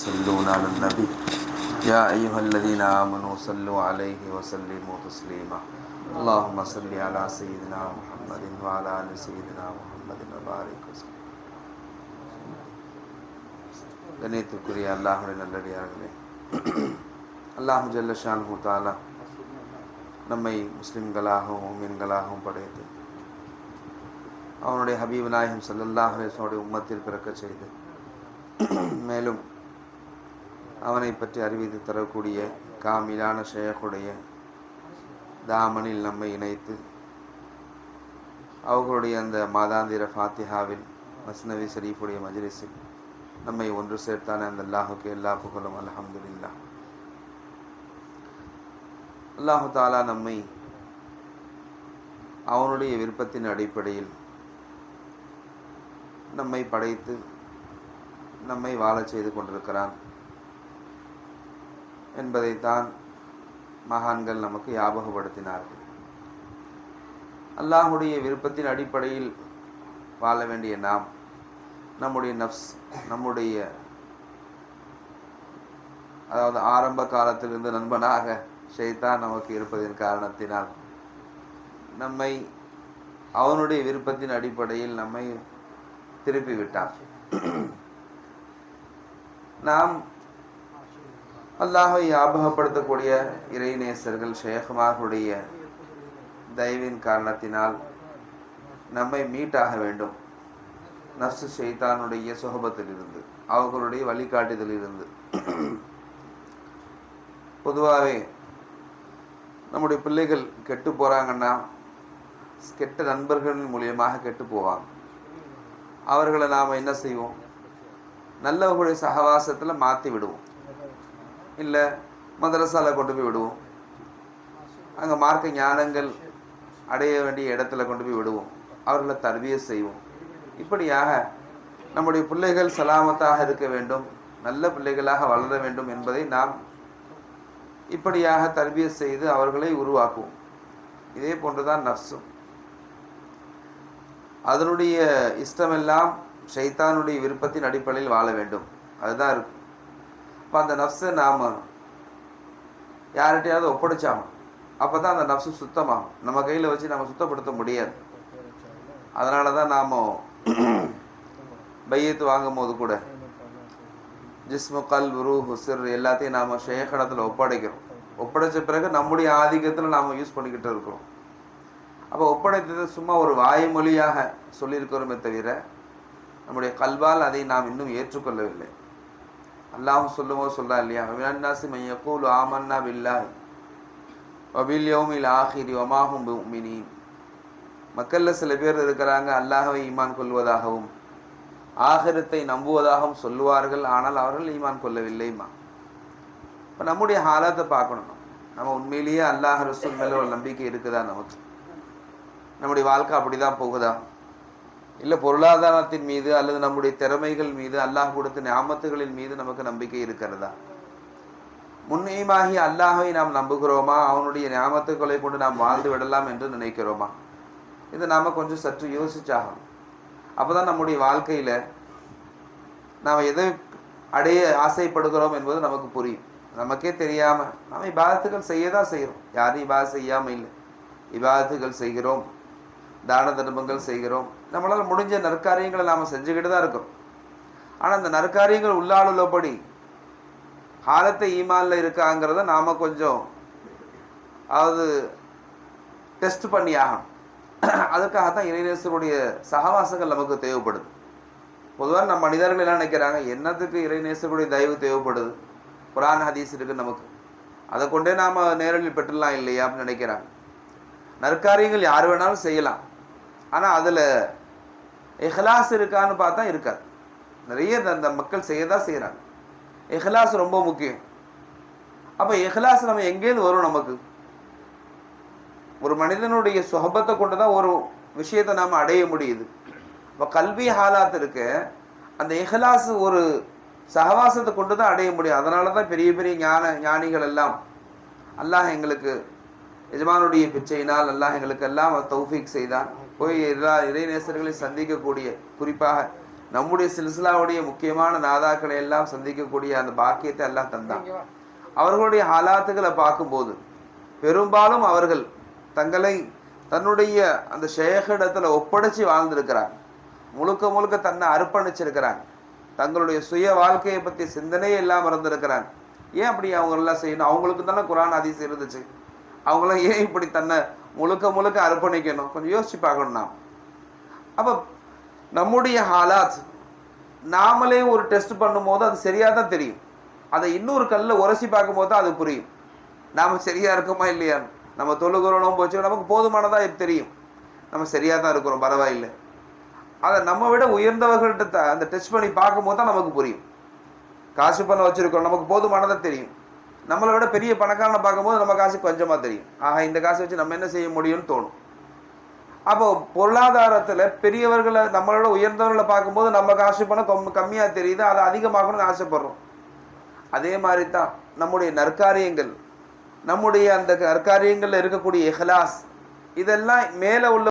يصلون على النبي يا أيها الذين آمنوا صلوا عليه وسلموا تسليما اللهم صل على سيدنا محمد وعلى آل سيدنا محمد وبارك وسلم. கண்ணியத்திற்குரிய அல்லாஹ்வுடைய நல்லடியார்களே, அல்லாஹ் ஜல்ல ஷான்ஹு தஆலா நம்மை முஸ்லிம்களாகவும் முஃமின்களாகவும் படைத்து அவனுடைய ஹபீப் நாயகம் ஸல்லல்லாஹு அலைஹி வஸல்லம் உம்மத்தில் பிறக்க செய்து மேலும் அவனை பற்றி அறிவித்து தரக்கூடிய காமிலான ஷேഖுடைய தாமனில் நம்மை இணைத்து அவர்களுடைய அந்த மாதாந்திர ஃபாத்திஹாவில் மஸ்னவி ஷரீஃபுடைய மஜ்லிஸில் நம்மை ஒன்று சேர்த்தான அந்த அல்லாஹுக்கு எல்லா புகழும். அல்ஹம்துலில்லாஹ். அல்லாஹு தாலா நம்மை அவனுடைய விருப்பத்தின் அடிப்படையில் நம்மை படைத்து நம்மை வாழச் செய்து கொண்டிருக்கிறான் என்பதைத்தான் மகான்கள் நமக்கு ஞாபகப்படுத்தினார்கள். அல்லாஹுடைய விருப்பத்தின் அடிப்படையில் வாழ வேண்டிய நாம் நம்முடைய நஃப்ஸ், நம்முடைய அதாவது ஆரம்ப காலத்திலிருந்து நண்பனாக ஷைத்தான் நமக்கு இருப்பதின் காரணத்தினால் நம்மை அவனுடைய விருப்பத்தின் அடிப்படையில் நம்மை திருப்பி விட்டான். நாம் அல்லாஹை ஞாபகப்படுத்தக்கூடிய இறைநேசர்கள் ஷேഖுமார்களுடைய தயவின் காரணத்தினால் நம்மை மீட்டாக வேண்டும். நஃப்ஸ் ஷைத்தானுடைய சுஹபத்திலிருந்து, அவர்களுடைய வழிகாட்டுதலிலிருந்து. பொதுவாகவே நம்முடைய பிள்ளைகள் கெட்டு போகிறாங்கன்னா கெட்ட நண்பர்கள் மூலியமாக கெட்டு போவாங்க. அவர்களை நாம் என்ன செய்வோம்? நல்லவர்களுடைய சகவாசத்தில் மாற்றி விடுவோம், இல்லை மதரசாவில் கொண்டு போய் விடுவோம், அங்கே மார்க்க ஞானங்கள் அடைய வேண்டிய இடத்துல கொண்டு போய் விடுவோம், அவர்களை தர்பியத் செய்வோம். இப்படியாக நம்முடைய பிள்ளைகள் சலாமத்தாக இருக்க வேண்டும், நல்ல பிள்ளைகளாக வளர வேண்டும் என்பதை நாம் இப்படியாக தர்பியத் செய்து அவர்களை உருவாக்குவோம். இதே போன்றுதான் நஃப்ஸும். அதனுடைய இஷ்டமெல்லாம் ஷைத்தானுடைய விருப்பத்தின் அடிப்படையில் வாழ வேண்டும், அதுதான் இருக்கும். அப்போ அந்த நஃப்ஸை நாம் யார்கிட்டையாவது ஒப்படைச்சாகும், அப்போ தான் அந்த நஃப்ஸு சுத்தமாகும். நம்ம கையில் வச்சு நம்ம சுத்தப்படுத்த முடியாது. அதனால தான் நாம் பையத்து வாங்கும் போது கூட ஜிஸ்மு கல்ப் ரூஹ் சிர் எல்லாத்தையும் நாம் ஷேഖிடத்தில் ஒப்படைக்கிறோம். ஒப்படைச்ச பிறகு நம்முடைய ஆதிக்கத்தில் நாம் யூஸ் பண்ணிக்கிட்டு இருக்கிறோம். அப்போ ஒப்படைத்தது சும்மா ஒரு வாய்மொழியாக சொல்லியிருக்கிறோமே தவிர நம்முடைய கல்வால் அதை நாம் இன்னும் ஏற்றுக்கொள்ளவில்லை. அல்லாஹ் சொல்லும்போது சொல்றா இல்லையா, மினன்னாஸி மன் யகூலு ஆமன்னா பில்லாஹி வபில் யௌமில் ஆஹிரி வமா ஹும் பிமுமினீன். மக்களில் சில பேர் இருக்கிறாங்க, அல்லாஹ்வை ஈமான் கொள்வதாகவும் ஆகிரத்தை நம்புவதாகவும் சொல்லுவார்கள், ஆனால் அவர்கள் ஈமான் கொள்ளவில்லைமா. இப்போ நம்முடைய ஹாலாத்தை பார்க்கணும். நம்ம உண்மையிலேயே அல்லாஹ் ரசூல் மேலே ஒரு நம்பிக்கை இருக்குதா? நமக்கு நம்முடைய வாழ்க்கை அப்படி தான் போகுதா? இல்லை பொருளாதாரத்தின் மீது அல்லது நம்முடைய திறமைகள் மீது, அல்லாஹ் கொடுத்த ஞாமத்துகளின் மீது நமக்கு நம்பிக்கை இருக்கிறதா? முன்னேயமாகி அல்லாஹை நாம் நம்புகிறோமா? அவனுடைய ஞாமத்துக்களை கொண்டு நாம் வாழ்ந்து விடலாம் என்று நினைக்கிறோமா? இதை நாம் கொஞ்சம் சற்று யோசிச்சாகணும். அப்போ தான் நம்முடைய வாழ்க்கையில் நாம் எதை அடைய ஆசைப்படுகிறோம் என்பது நமக்கு புரியும். நமக்கே தெரியாமல் நாம் இபாதத்துகள் செய்ய தான் செய்கிறோம். யாரும் இபாதத் செய்யாமல் இல்லை. இபாதத்துகள் செய்கிறோம், தான தர்மங்கள் செய்கிறோம், நம்மளால் முடிஞ்ச நற்காரியங்களை நாம் செஞ்சுக்கிட்டு தான் இருக்கிறோம். ஆனால் அந்த நற்காரியங்கள் உள்ளாளுள்ளபடி ஹாலத்தை ஈமானில் இருக்காங்கிறத நாம் கொஞ்சம் அதாவது டெஸ்ட் பண்ணி ஆகணும். அதுக்காகத்தான் இறைநேசருடைய சகவாசங்கள் நமக்கு தேவைப்படுது. பொதுவாக நம்ம மனிதர்கள் என்ன நினைக்கிறாங்க, என்னத்துக்கு இறைநேசருடைய தயவு தேவைப்படுது, குர்ஆன் ஹதீஸ் இருக்குது நமக்கு, அதை கொண்டே நாம் நேரடியில் பெற்றுடலாம் இல்லையா அப்படின்னு நினைக்கிறாங்க. நற்காரியங்கள் யார் வேணாலும் செய்யலாம், ஆனால் அதில் இஹ்லாஸ் இருக்கான்னு பார்த்தா இருக்காது. நிறைய அந்த மக்கள் செய்ய தான் செய்கிறாங்க. இஹ்லாஸ் ரொம்ப முக்கியம். அப்போ இஹ்லாஸ் நம்ம எங்கேருந்து வரும்? நமக்கு ஒரு மனிதனுடைய சுஹபத்தை கொண்டு தான் ஒரு விஷயத்தை நாம் அடைய முடியுது. இப்போ கல்வி ஹாலாத் இருக்கு, அந்த இஹ்லாஸ் ஒரு சகவாசத்தை கொண்டு தான் அடைய முடியும். அதனால தான் பெரிய பெரிய ஞானிகள் எல்லாம் அல்லாஹ் எங்களுக்கு எஜமானுடைய பிச்சையினால் அல்லாஹ் எங்களுக்கு எல்லாம் தௌஃபீக் செய்தான். போய் எல்லா இறைநேசர்களையும் சந்திக்கக்கூடிய, குறிப்பாக நம்முடைய சில்சிலாவுடைய முக்கியமான நாதாக்களை எல்லாம் சந்திக்கக்கூடிய அந்த பாக்கியத்தை எல்லாம் தந்தான். அவர்களுடைய ஹாலாத்துகளை பார்க்கும்போது பெரும்பாலும் அவர்கள் தங்களை தன்னுடைய அந்த ஷேഖிடத்துல ஒப்படைச்சு வாழ்ந்திருக்கிறாங்க. முழுக்க முழுக்க தன்னை அர்ப்பணிச்சிருக்கிறாங்க. தங்களுடைய சுய வாழ்க்கையை பற்றி சிந்தனையே இல்லாமல் இருந்திருக்கிறாங்க. ஏன் அப்படி அவங்களெல்லாம் செய்யணும்? அவங்களுக்கு தானே குரான் ஹதீஸ் இருந்துச்சு. அவங்களாம் ஏன் இப்படி தன்னை முழுக்க முழுக்க அர்ப்பணிக்கணும்? கொஞ்சம் யோசிச்சு பார்க்கணும் நாம். அப்போ நம்முடைய ஹாலாத் நாமளே ஒரு டெஸ்ட் பண்ணும்போது அது சரியாக தான் தெரியும். அதை இன்னொரு கல்லில் உரசி பார்க்கும்போது தான் அது புரியும். நாம் சரியாக இருக்கோமா இல்லையான்னு. நம்ம தொழுகிறோம் போச்சு நமக்கு போதுமானதாக தெரியும், நம்ம சரியாக தான் இருக்கிறோம், பரவாயில்லை. அதை நம்ம விட உயர்ந்தவர்கள்ட்ட அந்த டெஸ்ட் பண்ணி பார்க்கும்போது தான் நமக்கு புரியும். காசு பணம் வச்சுருக்கிறோம், நமக்கு போதுமானதாக தெரியும். நம்மளை விட பெரிய பணக்காரனை பார்க்கும்போது நம்ம காசு கொஞ்சமாக தெரியும். ஆஹா, இந்த காசை வச்சு நம்ம என்ன செய்ய முடியும்னு தோணும். அப்போ பொருளாதாரத்தில் பெரியவர்களை நம்மளோட உயர்ந்தவர்களை பார்க்கும்போது நம்ம காசு பணம் கம்மியாக தெரியுது, அதை அதிகமாகணும்னு ஆசைப்படுறோம். அதே மாதிரி தான் நம்முடைய நற்காரியங்கள், நம்முடைய அந்த நற்காரியங்களில் இருக்கக்கூடிய இஹ்லாஸ், இதெல்லாம் மேலே உள்ள